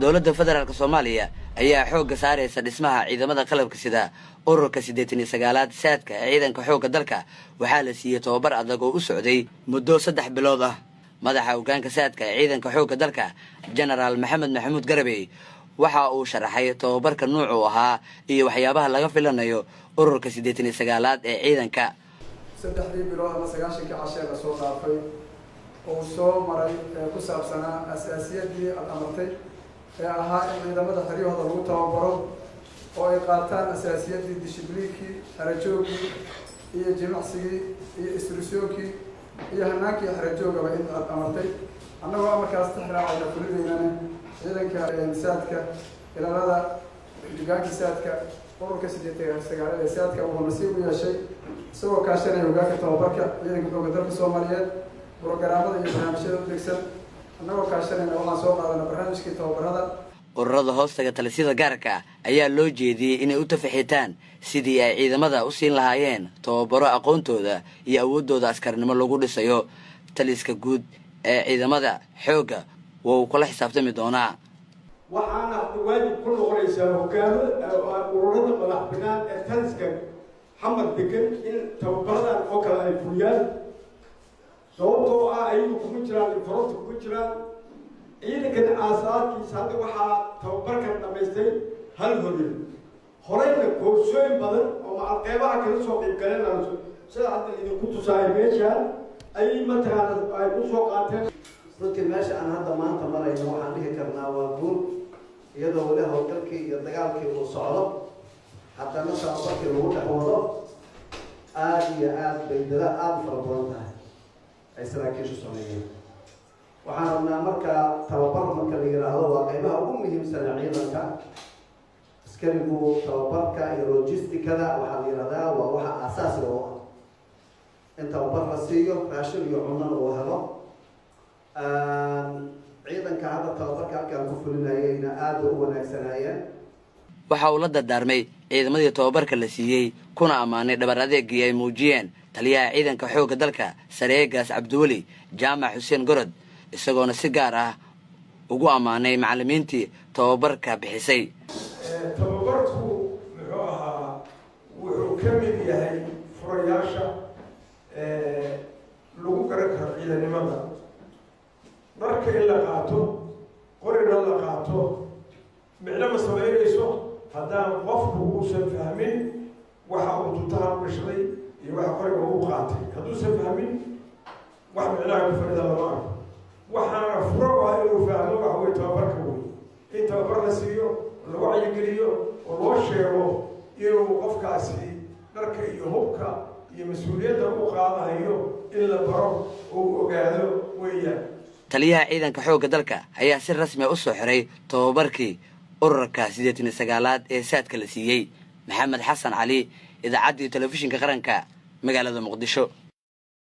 dowladda federaalka Soomaaliya ayaa xoogga saaraysa dhismaha ciidamada qalabka sida ururka 89aad saadka ciidanka xoogga dalka waxaa la siiyay tababar adag oo u socday muddo 3 bilood ah madaxa hoggaanka saadka ciidanka xoogga dalka General Maxamed Maxamuud Garabey waxa uu sharaxay tababarka nuucu ahaa iyo waxyaabaha laga filanayo ururka 89aad ee ciidanka 3 bilood ama 9 cashay la soo dhaafay oo soo maray ku saabsanaa asaasiyadii amartay ee ahaa in ciidamada xeriyahooda lagu tababaro oo ay qaataan asaasiyadii dishibliinkii xerajoogii iyo jimicsigii iyo instruksiyoonkii iyo hanaankii xerajoogaba in amartay annagoo amarkaas tixraacayna fulidaynana ciidanka saadka ilaalada hoggaanka saadka ururka 89aad ee saadka wuxuu nasiib u yeeshay isagoo kaashanaya hoggaanka tababarka ciidanka xoogga dalka Soomaaliyeed programmada iyo barnaamijyada u degsan annagoo kaashanayna waxaan soo qaadanay barnaamijkii tababarada ururada hoostaga talisada gaarka ayaa loo jeediyay inay u tafaxiitaan sidii ay ciidamada u siin lahaayeen tababaro aqoontooda iyo awoodooda askarnimo lagu dhisayo taliska guud ee ciidamada xoogga oo kula xisaabtami doonaa waxaana waajib ku noqonaysaa hoggaamada ururada madax bannaan ee taliska xamar degan in tababaradan oo kale ay fuliyaan sababtoo ah ayagu kuma jiraan infaroodka kuma jiraan ciidankan aasaadkiisa hadda waxaa tababarkan dhamaystay hal horeyna koorsooyin badan oo macal qeybaha kala soo qayb galeen sida hadda idinku tusaaya meeshaan ayay mataqaana ay u soo qaateen runtii meesha aan hadda maanta marayno waxaan dhihi karnaa waa guul iyadoo weli howlgalkii iyo dagaalkii uu socdo haddana tababarkii lagu dhex wado aada iyo aada bay dada aada u fara badan tahay ay saraakiishu sameeyeen waxaan rabnaa markaa tababar marka la yidhaahdo waa qaybaha ugu muhiimsan ciidanka askarigu tababarka iyo logistikada waxaa la yidhahdaa waa waxa aasaasiga oo ah in tababar la siiyo raashin iyo cunana uu helo ciidanka hadda tababarka halkaan ku fulinayayna aada u wanaagsanaayeen waxa uu la dardaarmay ciidamadii tababarka la siiyey kuna ammaanay dhabar adeegii ay muujiyeen taliyaha ciidanka xoogga dalka Sareegaas Cabdiweli Jaamac Xuseen Gorod isagoona si gaar ah ugu ammaanay macallimiintii tababarka bixisay tababarku muxuu ahaa wuxuu ka mid yahay furayaasha lagu garan karo ciidanimada marka in la qaato qorina la qaato micno ma samaynayso haddaan qofku uusan fahmin waxa uu tuntaha u dhashaday iyo waxa qoriga uu qaatay hadduusan fahmin wax micnaha ku fadhida lama arko waxaana furo ah inuu fahmo waxa wey tababarka wey in tababar la siiyo lagu wacyigeliyo oo loo sheego inuu qofkaasi dharka iyo hubka iyo mas-uuliyadda u qaadayo in la baro uu ogaado weeyaan taliyaha ciidanka xoogga dalka ayaa si rasmi ah u soo xiray tababarkii ururka 89aad ee saadka la siiyay Maxamed Xasan Cali idaacadda telefishinka qaranka magaalada Muqdisho.